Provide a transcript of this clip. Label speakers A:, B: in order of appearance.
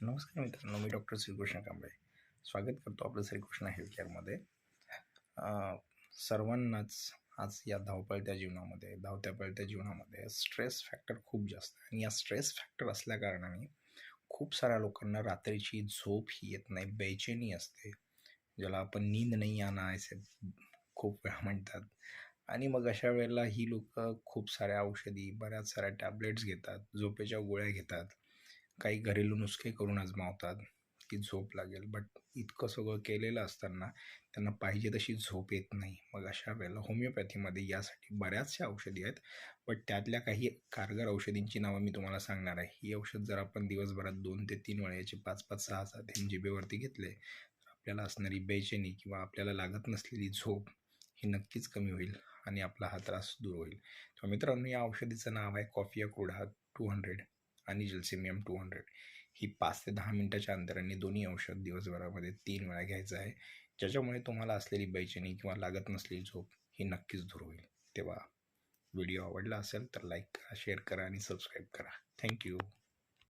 A: नमस्कार मित्रांनो, मी डॉक्टर श्रीकृष्ण कांबळे स्वागत करतो आपलं श्रीकृष्ण हेल्थकेअरमध्ये. सर्वांनाच आज या धावत्या पळत्या जीवनामध्ये स्ट्रेस फॅक्टर खूप जास्त आहे आणि या स्ट्रेस फॅक्टर असल्याकारणाने खूप साऱ्या लोकांना रात्रीची झोप ही येत नाही, बेचैनी असते, ज्याला आपण नींद नाही आना असे खूप वेळा म्हणतात. आणि मग अशा वेळेला ही लोकं खूप साऱ्या औषधी, बऱ्याच साऱ्या टॅबलेट्स घेतात, झोपेच्या गोळ्या घेतात, काही घरेलू नुस्खे करून आजमावतात की झोप लागेल. बट इतकं सगळं केलेलं असताना त्यांना पाहिजे तशी झोप येत नाही. मग अशा वेळेला होमिओपॅथीमध्ये यासाठी बऱ्याचशा औषधी आहेत. बट त्यातल्या काही कारगर औषधींची नावं मी तुम्हाला सांगणार आहे. ही औषध जर आपण दिवसभरात 2 ते 3 वेळा याचे 5-5, 6-6 थेंब जिभेवरती घेतले तर आपल्याला असणारी बेचैनी किंवा आपल्याला लागत नसलेली झोप ही नक्कीच कमी होईल आणि आपला हा त्रास दूर होईल. तर मित्रांनो, या औषधीचं नाव आहे कॉफिया क्रूडा 200 आणि जल्सिमियम 200. ही 5 ते 10 मिनिटाच्या अंतराने दोन्ही औषध दिवसभरामध्ये 3 वेळा घ्यायचं आहे, ज्याच्यामुळे तुम्हाला असलेली बेचैनी किंवा लागत नसलेली झोप ही नक्कीच दूर होईल. तेव्हा व्हिडिओ आवडला असेल तर लाईक करा, शेअर करा आणि सबस्क्राईब करा. थँक्यू.